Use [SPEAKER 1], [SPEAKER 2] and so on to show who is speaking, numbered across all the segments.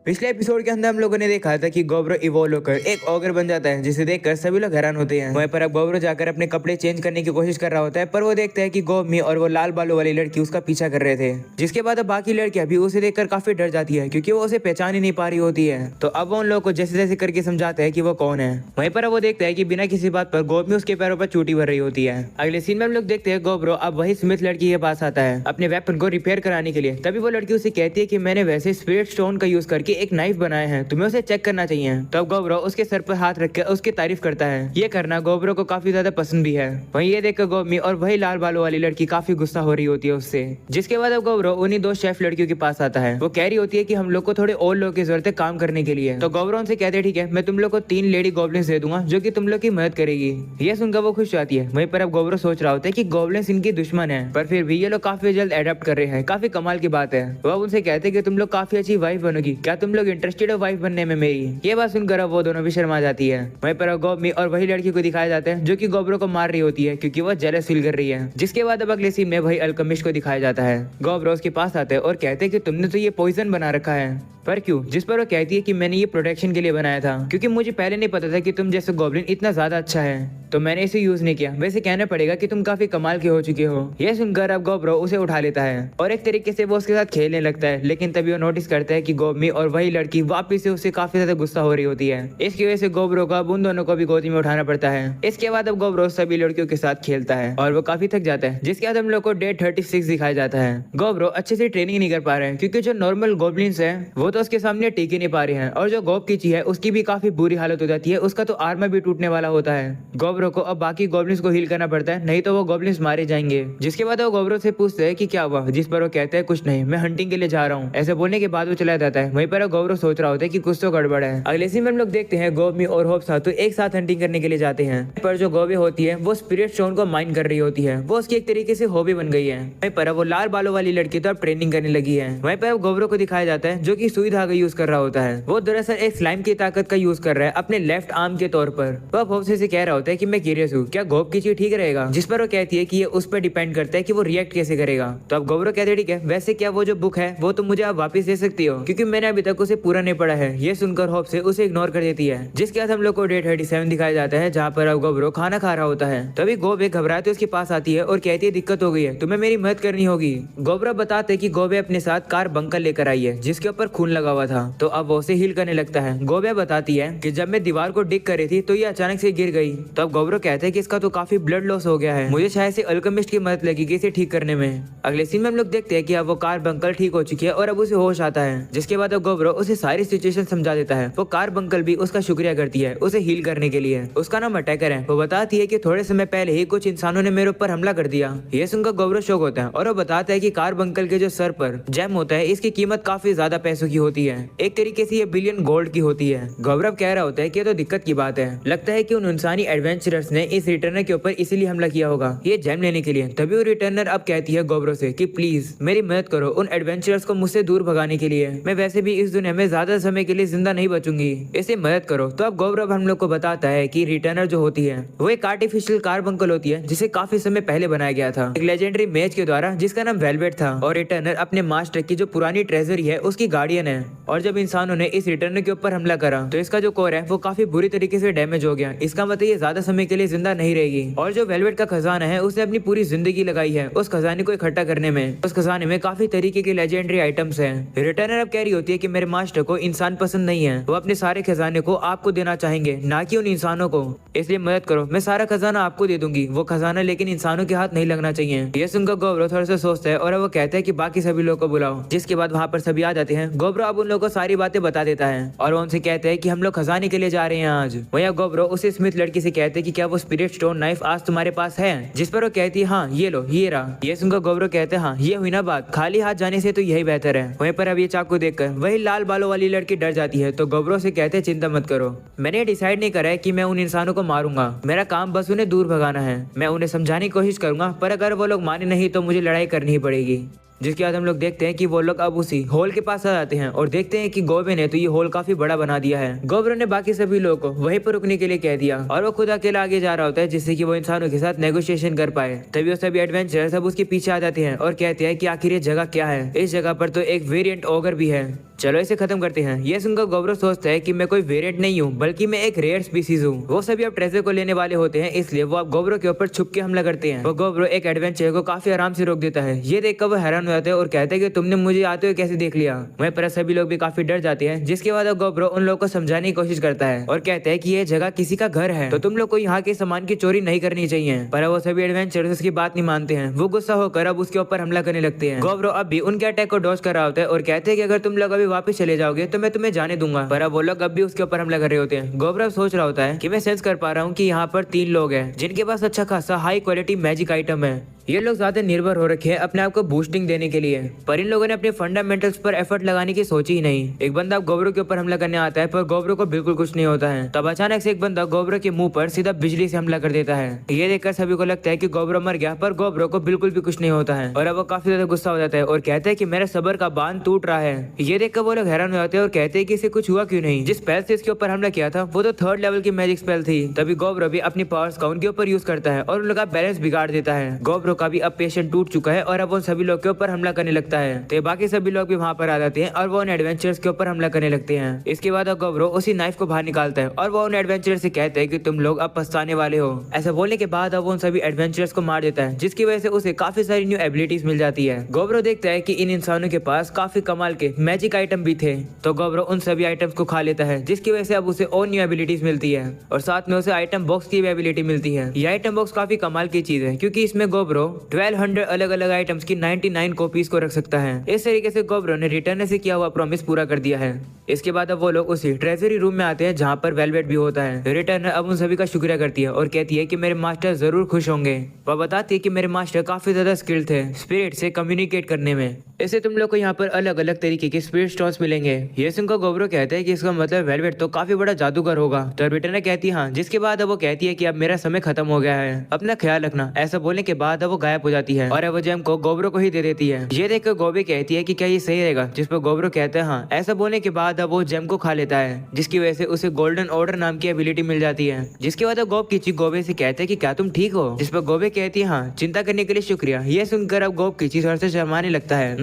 [SPEAKER 1] पिछले एपिसोड के अंदर हम लोगों ने देखा था कि गोब्रो इवोल्व होकर एक ऑगर बन जाता है, जिसे देखकर सभी लोग हैरान होते हैं। वहीं पर अब गोब्रो जाकर अपने कपड़े चेंज करने की कोशिश कर रहा होता है, पर वो देखता है कि गोमी और वो लाल बालों वाली लड़की उसका पीछा कर रहे थे। जिसके बाद अब बाकी लड़कियां भी उसे देखकर काफी डर जाती है, क्योंकि वो उसे पहचान ही नहीं पा रही होती है। तो अब वो उन लोगों को जैसे जैसे करके समझाता है कि वो कौन है। वहीं पर वो देखता है कि बिना किसी बात पर गोमी उसके पैरों पर चोटी भर रही होती है। अगले सीन में हम लोग देखते हैं गोब्रो अब वही स्मिथ लड़की के पास आता है अपने वेपन को रिपेयर कराने के लिए। तभी वो लड़की उसे कहती है कि मैंने वैसे स्पिरिट स्टोन का यूज करके एक नाइफ बनाया है, तुम्हें उसे चेक करना चाहिए। तो अब गोब्रो उसके सर पर हाथ रखकर उसकी तारीफ करता है। ये करना गोब्रो को काफी ज्यादा पसंद भी है। वहीं ये देखकर गोमी और वही लाल बालों वाली लड़की काफी गुस्सा हो रही होती है उससे। जिसके बाद अब गोब्रो उन्हीं दो शेफ लड़कियों के पास आता है। वो कह रही होती है कि हम लोग को थोड़े और लोगों की जरूरत है काम करने के लिए। तो गोब्रो उनसे कहते हैं ठीक है, मैं तुम लोग को 3 लेडी गॉब्लिन्स दे दूंगा जो कि तुम लोग की मदद करेगी। ये सुनकर वो खुश जाती है। वहीं पर अब गोब्रो सोच रहा होता है कि गॉब्लिन्स इनकी दुश्मन है, पर फिर भी ये लोग काफी जल्द एडेप्ट कर रहे हैं। काफी कमाल की बात है। वो उनसे कहते हैं कि तुम लोग काफी अच्छी वाइफ बनोगी, क्या तुम लोग इंटरेस्टेड हो वाइफ बनने में मेरी। ये बात सुनकर अब वो दोनों भी शर्मा जाती है। वहीं पर गोमी और वही लड़की को दिखाया जाता है जो कि गोब्रो को मार रही होती है, क्योंकि वो जेलस फील कर रही है। जिसके बाद अब अगले सीन में वही अल्केमिस्ट को दिखाया जाता है। गोब्रो उसके पास आते हैं और कहते हैं कि तुमने तो ये पॉइजन बना रखा है, पर क्यों? जिस पर वो कहती है कि मैंने ये प्रोटेक्शन के लिए बनाया था, क्योंकि मुझे पहले नहीं पता था कि तुम जैसे गॉब्लिन इतना ज्यादा अच्छा है, तो मैंने इसे यूज नहीं किया। वैसे कहना पड़ेगा कि तुम काफी कमाल के हो चुके हो। यह सुनकर अब गोब्रो उसे उठा लेता है और एक तरीके से वो उसके साथ खेलने लगता है। लेकिन तभी वो नोटिस करता है कि गोमी और वही लड़की वापिस से उससे काफी ज्यादा गुस्सा हो रही होती है। इसकी वजह से गोब्रो को अब उन दोनों को भी गोदी में उठाना पड़ता है। इसके बाद अब गोब्रो सभी लड़कियों के साथ खेलता है और वो काफी थक जाता है। जिसके बाद हम लोग को डे 36 दिखाया जाता है। गोब्रो अच्छे से ट्रेनिंग नहीं कर पा रहे हैं, क्योंकि जो नॉर्मल गोब्लिन्स है वो तो उसके सामने टिक ही नहीं पा रहे हैं, और जो गोब कीची है उसकी भी काफी बुरी हालत हो जाती है। उसका तो आर्मर भी टूटने वाला होता है। गोब्रो को अब बाकी गोब्लिन्स को हील करना पड़ता है, नहीं तो वो गोब्लिन्स मारे जाएंगे। जिसके बाद वो गोब्रो से पूछते हैं कि क्या हुआ, जिस पर वो कहते हैं कुछ नहीं, मैं हंटिंग के लिए जा रहा हूँ। ऐसे बोलने के बाद वो चला जाता है। वहीं पर गोब्रो सोच रहा होता है कि कुछ तो गड़बड़ है। अगले सीन में हम लोग देखते हैं गोमी और होप साथु एक साथ हंटिंग करने के लिए जाते हैं। पर जो गोबी होती है वो स्पिरिट स्टोन को माइन कर रही होती है। वो उसकी एक तरीके से हॉबी बन गई है। वहीं पर वो लाल बालों वाली लड़की तो अब ट्रेनिंग करने लगी है। वहीं पर गोब्रो को दिखाया जाता है जो कि सुई धागा यूज कर रहा होता है। वो दरअसल एक स्लाइम की ताकत का यूज कर रहा है अपने लेफ्ट आर्म के तौर पर। वो होप से कह रहा होता है कि मैं क्यूरियस हूँ, क्या गोब की चीज ठीक रहेगा? जिस पर वो कहती है कि ये उस पर डिपेंड करता है कि वो रिएक्ट कैसे करेगा। तो अब गोब्रो कहते हैं ठीक है, वैसे क्या वो जो बुक है वो तुम मुझे आप वापस दे सकती हो, क्योंकि मैंने अभी तक उसे पूरा नहीं पढ़ा है। ये सुनकर होप से उसे इग्नोर कर देती है। जिसके बाद हम लोग को डे 37 दिखाया जाता है, जहाँ पर अब गोब्रो खाना खा रहा होता है। तभी गोब एक घबराते उसके पास आती है और कहती है दिक्कत हो गई है, तुम्हें मेरी मदद करनी होगी। गोब्रो बताते हैं कि गोबे अपने साथ कार बंकर लेकर आई है जिसके ऊपर खून लगा हुआ था। तो अब वो उसे हील करने लगता है। गोबे बताती है कि जब मैं दीवार को डिग कर रही थी तो ये अचानक से गिर गई। तो अब गोब्रो कहते हैं कि इसका तो काफी ब्लड लॉस हो गया है, मुझे शायद से अल्केमिस्ट की मदद लगेगी इसे ठीक करने में। अगले सीन में हम लोग देखते हैं कि अब वो कार बंकर ठीक हो चुकी है और अब उसे होश आता है। जिसके बाद अब गोब्रो उसे सारी सिचुएशन समझा देता है। वो कार बंकर भी उसका शुक्रिया करती है उसे हील करने के लिए। उसका नाम अटैकर है। वो बताती है कि थोड़े समय पहले ही कुछ इंसानों ने मेरे ऊपर हमला कर दिया। ये सुनकर गोब्रो शौक होता है और वो बताता है कि कार बंकर के जो सर पर जेम होता है इसकी कीमत काफी ज्यादा पैसों की होती है। एक तरीके से ये बिलियन गोल्ड की होती है। गोब्रो कह रहा होता है कि ये तो दिक्कत की बात है, लगता है कि उन इंसानी एडवेंचरर्स ने इस रिटर्नर के ऊपर इसीलिए हमला किया होगा, ये जेम लेने के लिए। तभी वो रिटर्नर अब कहती है गोब्रो से कि प्लीज मेरी मदद करो उन एडवेंचरर्स को मुझसे दूर भगाने के लिए। मैं वैसे भी इस दुनिया में ज्यादा समय के लिए जिंदा नहीं बचूंगी, इसे मदद करो। तो अब गोब्रो हम लोग को बताता है कि रिटर्नर जो होती है वो एक आर्टिफिशियल कार बंकल होती है जिसे काफी समय पहले बनाया गया था एक लेजेंडरी मेज के द्वारा जिसका नाम वेलवेट था। और रिटर्नर अपने मास्टर की जो पुरानी ट्रेजरी है उसकी गार्डियन है। और जब इंसानों ने इस रिटर्नर के ऊपर हमला करा तो इसका जो कोर है वो काफी बुरी तरीके से डैमेज हो गया। इसका मतलब ये ज्यादा समय के लिए जिंदा नहीं रहेगी। और जो वेलवेट का खजाना है उसने अपनी पूरी जिंदगी लगाई है उस खजाने को इकट्ठा करने में। उस खजाने में काफी तरीके के लेजेंडरी आइटम्स हैं। रिटर्नर अब कह रही होती है कि मेरे मास्टर को इंसान पसंद नहीं है, वो अपने सारे खजाने को आपको देना चाहेंगे, ना कि उन इंसानों को। इसलिए मदद करो, मैं सारा खजाना आपको दे दूंगी। वो खजाना लेकिन इंसानों के हाथ नहीं लगना चाहिए। ये सुनकर गोब्रो थोड़ा सा सोचता है और वो कहता है कि बाकी सभी लोगों को बुलाओ। जिसके बाद वहाँ पर सभी आ जाते हैं। गोब्रो अब उन लोगों को सारी बातें बता देता है और वो उनसे कहते हैं कि हम लोग खजाने के लिए जा रहे हैं आज। वहीं गोब्रो उसे स्मिथ लड़की से कहते हैं कि क्या वो स्पिरिट स्टोन नाइफ आज तुम्हारे पास है? जिस पर वो कहती है हाँ ये लो ये रहा। ये सुनकर गोब्रो कहते हैं हाँ ये हुई ना बात, खाली हाथ जाने से तो यही बेहतर है। वहीं पर अब ये चाकू देखकर वही लाल बालों वाली लड़की डर जाती है। तो गोब्रो से कहते हैं चिंता मत करो, मैंने डिसाइड नहीं करा है कि मैं उन इंसानों को मारूंगा, मेरा काम बस उन्हें दूर भगाना है। मैं उन्हें समझाने की कोशिश करूंगा, पर अगर वो लोग माने नहीं तो मुझे लड़ाई करनी ही पड़ेगी। जिसके बाद हम लोग देखते हैं कि वो लोग अब उसी होल के पास आ जाते हैं और देखते हैं कि गोबे ने तो ये होल काफी बड़ा बना दिया है। गोब्रो ने बाकी सभी लोगों को वहीं पर रुकने के लिए कह दिया और वो खुद अकेला आगे जा रहा होता है जिससे कि वो इंसानों के साथ नेगोशिएशन कर पाए। तभी वो सभी एडवेंचर सब उसके पीछे आ जाते हैं और कहते हैं कि आखिर ये जगह क्या है। इस जगह पर तो एक वेरिएंट ऑगर भी है चलो इसे खत्म करते हैं। ये सुनकर गौरव सोचता है कि मैं कोई वेरिएंट नहीं हूँ बल्कि मैं एक रेयर स्पीसीज हूँ। वो सभी अब ट्रेजर को लेने वाले होते हैं, इसलिए वो अब गौरव के ऊपर छुप के हमला करते हैं। वो गौरव एक एडवेंचर को काफी आराम से रोक देता है। ये देखकर वो हैरान हो जाते हैं और कहते हैं कि तुमने मुझे आते हुए कैसे देख लिया। वहीं पर सभी लोग भी काफी डर जाते हैं, जिसके बाद अब गौरव उन लोगों को समझाने की कोशिश करता है और कहते हैं कि ये जगह किसी का घर है, तो तुम लोग को यहाँ के सामान की चोरी नहीं करनी चाहिए। पर वो सभी एडवेंचर्स उसकी बात नहीं मानते हैं। वो गुस्सा होकर अब उसके ऊपर हमला करने लगते हैं। गौरव अब भी उनके अटैक को डॉज कर रहा होता है और कहते हैं कि अगर तुम लोग अभी वापस चले जाओगे तो मैं तुम्हें जाने दूंगा। पर अब वो लोग अब भी उसके ऊपर हमला कर रहे होते हैं। गौरव सोच रहा होता है कि मैं सेंस कर पा रहा हूँ कि यहाँ पर 3 लोग हैं जिनके पास अच्छा खासा हाई क्वालिटी मैजिक आइटम है। ये लोग ज्यादा निर्भर हो रखे हैं अपने आप को बूस्टिंग देने के लिए, पर इन लोगों ने अपने फंडामेंटल्स पर एफर्ट लगाने की सोची ही नहीं। एक बंदा गौरव के ऊपर हमला करने आता है, पर गौरव को बिल्कुल कुछ नहीं होता है। तब अचानक से एक बंदा गौरव के मुंह पर सीधा बिजली से हमला कर देता है। ये देखकर सभी को लगता है कि गौरव मर गया, पर गौरव को बिल्कुल भी कुछ नहीं होता है और अब वो काफी ज्यादा गुस्सा हो जाता है और कहता है कि मेरा सबर का बांध टूट रहा है। ये देखकर वो लोग हैरान हो जाते हैं और कहते हैं कि इसे कुछ हुआ क्यों नहीं। जिस स्पेल से इसके ऊपर हमला किया था वो तो 3rd लेवल की मैजिक स्पेल थी। तभी गौरव भी अपनी पावर्स का उनके ऊपर यूज करता है और उन लोग का बैलेंस बिगाड़ देता है। गौरव का भी अब पेशेंट टूट चुका है और अब वो सभी लोग के ऊपर हमला करने लगता है। तो बाकी सभी लोग भी वहाँ पर आ जाते हैं और वो उन एडवेंचर्स के ऊपर हमला करने लगते हैं। इसके बाद गौरव उसी नाइफ को बाहर निकालता है और वो उन एडवेंचर्स से कहते हैं कि तुम लोग अब पछताने वाले हो। ऐसा बोलने के बाद अब उन सभी एडवेंचर्स को मार देता है, जिसकी वजह से उसे काफी सारी न्यू एबिलिटीज मिल जाती है। गौरव देखता है कि इन इंसानों के पास काफी कमाल के मैजिक आइटम भी थे, तो गौरव उन सभी आइटम्स को खा लेता है, जिसकी वजह से अब उसे और न्यू एबिलिटीज मिलती है और साथ में उसे आइटम बॉक्स की भी एबिलिटी मिलती है। ये आइटम बॉक्स काफी कमाल की चीज है क्योंकि इसमें गौरव 1200 अलग अलग आइटम्स की 99 कॉपीज को रख सकता है। इस तरीके से गौरव ने रिटर्न से किया हुआ प्रॉमिस पूरा कर दिया है। इसके बाद अब वो लोग उसी ट्रेजरी रूम में आते हैं जहाँ पर वेलवेट भी होता है। रिटर्न अब उन सभी का शुक्रिया करती है और कहती है कि मेरे मास्टर जरूर खुश होंगे। वह बताती है कि मेरे मास्टर काफी ज्यादा स्किल्ड थे स्पिरिट से कम्युनिकेट करने में। इससे तुम लोग को यहाँ पर अलग अलग तरीके के स्पिरिट स्टोन्स मिलेंगे। ये सुनकर गौरव कहते हैं कि इसका मतलब वेलवेट तो काफी बड़ा जादूगर होगा। तो रिटर्न कहती है हाँ, जिसके बाद अब वो कहती है कि अब मेरा समय खत्म हो गया है, अपना ख्याल रखना। ऐसा बोलने के बाद अब वो गायब हो जाती है और अब वो जेम को गौरव को ही दे देती है। ये देखकर गौबी कहती है कि क्या ये सही रहेगा, जिस पर गौरव कहता है हाँ। ऐसा बोलने के बाद अब वो जेम को खा लेता है, जिसकी वजह से उसे गोल्डन ऑर्डर नाम की एबिलिटी मिल जाती है। जिसके बाद गौब किची गौबे से कहते हैं कि क्या तुम ठीक हो, जिस पर गौबे कहती है हाँ, चिंता करने के लिए शुक्रिया। ये सुनकर अब गौब किची थोड़ा सा शर्माने लगता है।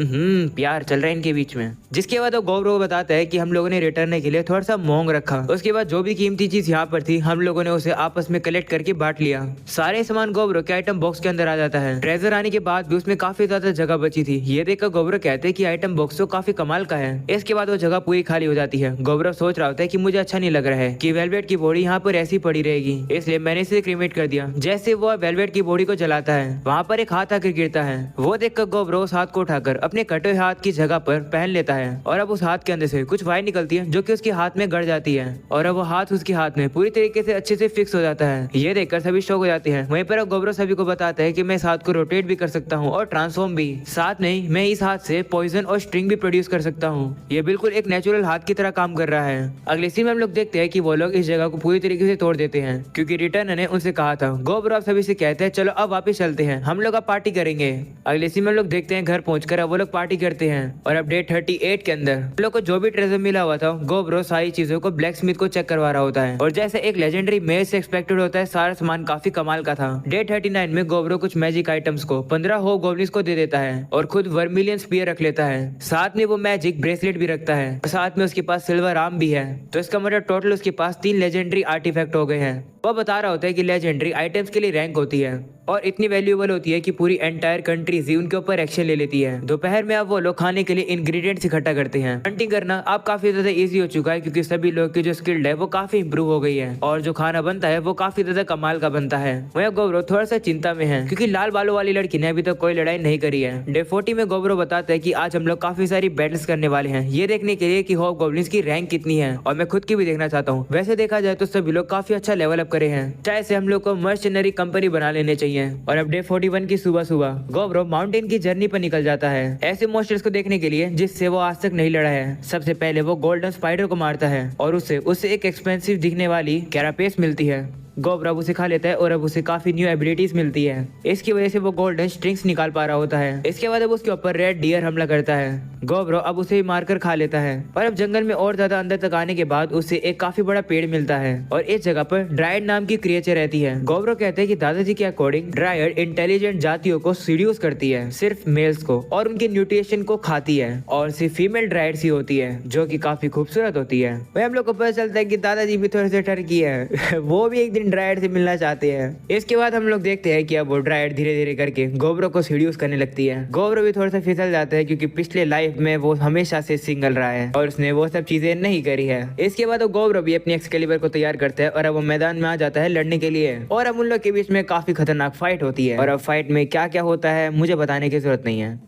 [SPEAKER 1] प्यार चल रहा है इनके बीच में। जिसके बाद गौरव बताता है कि हम लोगों ने रिटर्न के लिए थोड़ा सा मोंग रखा। उसके बाद जो भी कीमती चीज यहाँ पर थी हम लोगों ने उसे आपस में कलेक्ट करके बांट लिया। सारे सामान गौरव के आइटम बॉक्स के अंदर आ जाता है। ट्रेजर आने के बाद भी उसमें काफी ज्यादा जगह बची थी। ये देखकर गौरव कहते हैं कि आइटम बॉक्स तो काफी कमाल का है। इसके बाद वो जगह पूरी खाली हो जाती है। गौरव सोच रहा होता है कि मुझे अच्छा नहीं लग रहा है कि वेलवेट की बॉडी यहाँ पर ऐसी पड़ी रहेगी, इसलिए मैंने इसे क्रीमेट कर दिया। जैसे वो वेलवेट की बॉडी को जलाता है, वहाँ पर एक हाथ आकर गिरता है। वो देखकर गौरव उस हाथ को उठाकर अपने कटे हुए हाथ की जगह पर पहन लेता है और अब उस हाथ के अंदर से कुछ वायर निकलती है जो कि उसके हाथ में गड़ जाती है और अब वो हाथ उसके हाथ में पूरी तरीके से अच्छे से फिक्स हो जाता है। ये देखकर सभी शॉक हो जाते हैं। वहीं पर अब गौरव सभी को बताता है कि मैं इस हाथ को रोटेट भी कर सकता हूँ और ट्रांसफॉर्म भी। साथ में मैं इस हाथ से पॉइजन और स्ट्रिंग भी प्रोड्यूस कर सकता हूँ। ये बिल्कुल एक नेचुरल हाथ की तरह काम कर रहा है। अगले सीन में हम लोग देखते हैं कि वो लोग इस जगह को पूरी तरीके से तोड़ देते हैं क्योंकि रिटर्न ने उनसे कहा था। गौरव सभी से कहते हैं चलो अब वापस चलते हैं, हम लोग अब पार्टी करेंगे। अगले सीन में हम लोग देखते हैं घर पहुंचकर अब वो लोग पार्टी करते हैं और अब डे 38 के अंदर हम लोग को जो भी ट्रेजर मिला हुआ था गौरव सारी चीजों को ब्लैक स्मिथ को चेक करवा रहा होता है और जैसे एक लेजेंडरी मेज से एक्सपेक्टेड होता है सारा सामान काफी कमाल का था। डे 39 में गौरव कुछ मैजिक आइटम्स को 15 हो गोब्लिन्स को दे देता है और खुद वर्मिलियन स्पीयर रख लेता है। साथ में वो मैजिक ब्रेसलेट भी रखता है और साथ में उसके पास सिल्वर आर्म भी है। तो इसका मतलब टोटल उसके पास 3 लेजेंडरी आर्टिफैक्ट हो गए हैं। वो बता रहा होता है कि लेजेंडरी आइटम्स के लिए रैंक होती है और इतनी वैल्यूएबल होती है कि पूरी एंटायर कंट्रीज ही उनके ऊपर एक्शन ले लेती है। दोपहर में अब वो लोग खाने के लिए इंग्रेडिएंट्स इकट्ठा करते हैं। हंटिंग करना अब काफी ज्यादा इजी हो चुका है क्योंकि सभी लोग की जो स्किल्ड है वो काफी इंप्रूव हो गई है और जो खाना बनता है वो काफी ज्यादा कमाल का बनता है। वह गौरव थोड़ा सा चिंता में है क्योंकि लाल बालों वाली लड़की ने अभी तक कोई लड़ाई नहीं करी है। डे 40 में गौरव बताता है कि आज हम लोग काफी सारी बैटल्स करने वाले हैं, ये देखने के लिए कि हॉबगॉब्लिन्स की रैंक कितनी है और मैं खुद की भी देखना चाहता हूँ। वैसे देखा जाए तो सभी लोग काफी अच्छा लेवल अप करे हैं, चाहे से हम लोग को मर्चेनरी कंपनी बना लेने चाहिए। और अब डे 41 की सुबह सुबह गौरव माउंटेन की जर्नी पर निकल जाता है ऐसे मॉन्स्टर्स को देखने के लिए जिससे वो आज तक नहीं लड़ा है। सबसे पहले वो गोल्डन स्पाइडर को मारता है और उससे एक एक्सपेंसिव दिखने वाली कैरापेस मिलती है। गौब्रो अब उसे खा लेता है और अब उसे काफी न्यू एबिलिटीज मिलती है। इसकी वजह से वो गोल्डन स्ट्रिंग्स निकाल पा रहा होता है। इसके बाद अब उसके ऊपर रेड डियर हमला करता है। गौब्रो अब उसे मारकर खा लेता है और अब जंगल में और ज्यादा अंदर तक आने के बाद उसे एक काफी बड़ा पेड़ मिलता है और इस जगह पर ड्रायड नाम की क्रिएचर रहती है। गौब्रो कहते हैं कि दादाजी के अकॉर्डिंग ड्रायड इंटेलिजेंट जातियों को सीड्यूस करती है, सिर्फ मेल्स को, और उनके न्यूट्रिशन को खाती है और सिर्फ फीमेल ड्रायड्स ही होती है जो कि काफी खूबसूरत होती है। वही हम लोग को पता चलता है कि दादाजी भी थोड़े से टर्की है वो भी एक दिन ड्रायड से मिलना चाहते हैं। इसके बाद हम लोग देखते हैं कि अब वो ड्रायड धीरे धीरे करके गौब्रो को सीड्यूस करने लगती है। गौब्रो भी थोड़ा सा फिसल जाता है क्योंकि पिछले लाइफ में वो हमेशा से सिंगल रहा है और उसने वो सब चीजें नहीं करी है। इसके बाद गौब्रो भी अपनी एक्सकेलिबर को तैयार करता है और अब वो मैदान में आ जाता है लड़ने के लिए और अब उन लोग के बीच में काफी खतरनाक फाइट होती है और अब फाइट में क्या क्या होता है मुझे बताने की जरूरत नहीं है।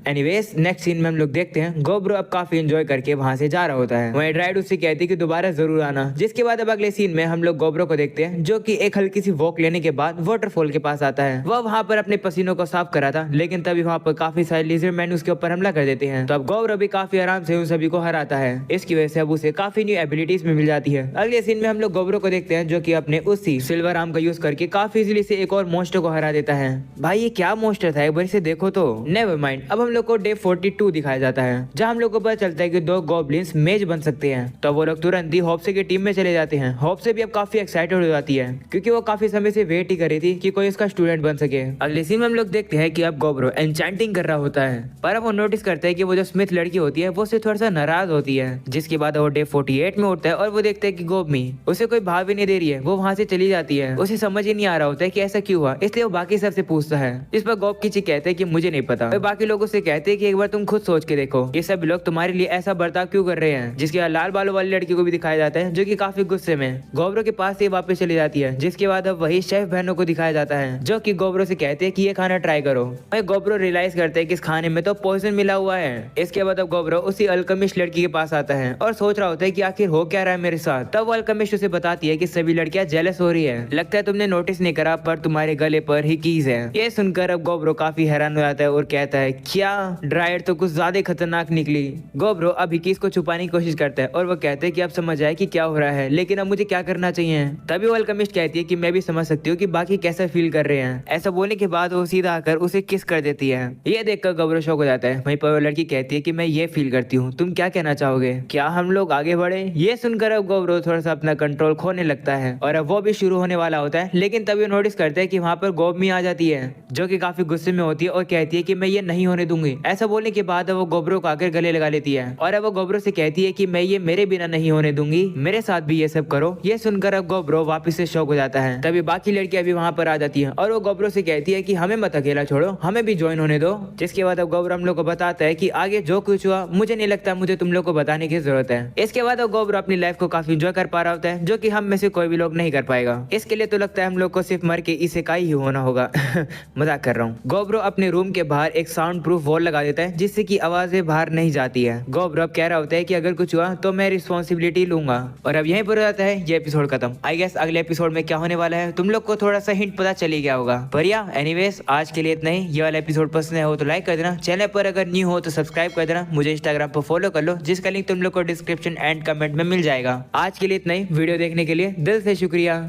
[SPEAKER 1] एनीवेज नेक्स्ट सीन में हम लोग देखते हैं गौब्रो अब काफी एंजॉय करके वहां से जा रहा होता है। वहीं ड्रायड उससे कहती है कि दोबारा जरूर आना। जिसके बाद अब अगले सीन में हम लोग गौब्रो को देखते हैं जो कि एक हल्की सी वॉक लेने के बाद वाटरफॉल के पास आता है। वह वहां पर अपने पसीनों को साफ करा था लेकिन तभी वहां पर काफी सारे लिजर्ड मैन उसके ऊपर हमला कर देते हैं। तो अब गौब्रो भी काफी आराम से उन सभी को हराता है। इसकी वजह से अब उसे काफी न्यू एबिलिटीज में मिल जाती है। अगले सीन में हम लोग गौब्रो को देखते हैं जो कि अपने उसी सिल्वर आर्म का यूज करके काफी इजीली से एक और मोस्टर को हरा देता है। भाई ये क्या मोस्टर था एक बार इसे देखो तो। नेवर माइंड, अब हम लोग को डे 42 दिखाया जाता है जहां हम लोग को पता चलता है कि 2 गॉब्लिन्स मेज बन सकते हैं। तो वो लोग तुरंत ही हॉप्से की टीम में चले जाते हैं। हॉप्से भी अब काफी एक्साइटेड हो जाती है क्योंकि वो काफी समय से वेट ही कर रही थी कि कोई उसका स्टूडेंट बन सके। अगले सीन में हम लोग देखते हैं कि अब गौब्रो एन्चेंटिंग कर रहा होता है पर अब वो नोटिस करता है कि वो जो स्मिथ लड़की होती है वो उससे थोड़ा सा नाराज होती है। जिसके बाद वो डे 48 में उठता है और वो देखता है कि गोबमी उसे कोई भाव ही नहीं दे रही है। वो वहां से चली जाती है। उसे समझ ही नहीं आ रहा होता है कि ऐसा क्यों हुआ, इसलिए वो बाकी सबसे पूछता है। इस पर गौब किची कहते हैं कि मुझे नहीं पता। बाकी लोगों से कहते हैं कि एक बार तुम खुद सोच के देखो ये सब लोग तुम्हारे लिए ऐसा बर्ताव क्यों कर रहे हैं। जिसके बाद लाल बालों वाली लड़की को भी दिखाया जाता है जो कि काफी गुस्से में गौब्रो के पास से वापस चली जाती है। जिसके बाद अब वही शेफ बहनों को दिखाया जाता है जो कि गौब्रो से कहते हैं कि ये खाना ट्राई करो। वही गौब्रो रियलाइज करते हैं कि इस खाने में तो पॉइजन मिला हुआ है। इसके बाद अब गौब्रो उसी अल्केमिस्ट लड़की के पास आता है और सोच रहा होता है कि आखिर हो क्या रहा है मेरे साथ। तब वो अल्केमिस्ट उसे बताती है कि सभी लड़कियां जेलस हो रही है, लगता है तुमने नोटिस नहीं करा पर तुम्हारे गले पर ही कीज है। ये सुनकर अब गौब्रो काफी हैरान हो जाता है और कहता है क्या ड्रायड तो कुछ ज्यादा खतरनाक निकली। गौब्रो अभी कीज को छुपाने की कोशिश करता है और वो कहते हैं कि अब समझ आए कि क्या हो रहा है लेकिन अब मुझे क्या करना चाहिए। तभी वो अल्केमिस्ट कहती है कि मैं भी समझ सकती हूँ कि बाकी कैसा फील कर रहे हैं। ऐसा बोलने के बाद वो सीधा आकर उसे किस कर देती है। ये देखकर गौब्रो शॉक हो जाता है। वहीं पर वो लड़की कहती है कि मैं ये फील करती हूँ, तुम क्या कहना चाहोगे, क्या हम लोग आगे बढ़े। ये सुनकर अब गौब्रो थोड़ा सा अपना कंट्रोल खोने लगता है और अब वो भी शुरू होने वाला होता है। लेकिन तभी वो नोटिस करते हैं कि वहाँ पर गोबमी आ जाती है जो कि काफी गुस्से में होती है और कहती है कि मैं ये नहीं होने दूंगी। ऐसा बोलने के बाद वो गौब्रो को आकर गले लगा लेती है और अब वो गौब्रो से कहती है कि मैं ये मेरे बिना नहीं होने दूंगी, मेरे साथ भी ये सब करो। ये सुनकर अब गौब्रो वापस से शौक हो जाता है। तभी बाकी लड़कियां भी वहाँ पर आ जाती हैं और वो गौब्रो से कहती है कि हमें मत अकेला छोड़ो, हमें भी ज्वाइन होने दो। जिसके बाद अब गौब्रो हम लोग को बताता है कि आगे जो कुछ हुआ मुझे नहीं लगता मुझे तुम लोग को बताने की जरूरत है। इसके बाद अब गौब्रो अपनी लाइफ को काफी एंजॉय कर पा रहा होता है जो कि हम में से कोई भी लोग नहीं कर पाएगा। इसके लिए तो लगता है हम लोग को सिर्फ मर के इसे का ही होना होगा मजाक कर रहा हूँ। गौब्रो अपने रूम के बाहर एक साउंड प्रूफ वॉल लगा देता है जिससे कि आवाजें बाहर नहीं जाती है। गौब्रो अब कह रहा होता है कि अगर कुछ हुआ तो मैं रिस्पॉन्सिबिलिटी लूंगा। और अब यहीं पर हो जाता है ये एपिसोड खत्म। आई गेस अगले एपिसोड में क्या होने वाला है तुम लोग को थोड़ा सा हिंट पता चली गया होगा। पर या एनीवेज आज के लिए इतना ही। ये वाला एपिसोड पसंद है हो तो लाइक कर देना, चैनल पर अगर न्यू हो तो सब्सक्राइब कर देना, मुझे इंस्टाग्राम पर फॉलो कर लो जिसका लिंक तुम लोग को डिस्क्रिप्शन एंड कमेंट में मिल जाएगा। आज के लिए इतना ही। वीडियो देखने के लिए दिल से शुक्रिया।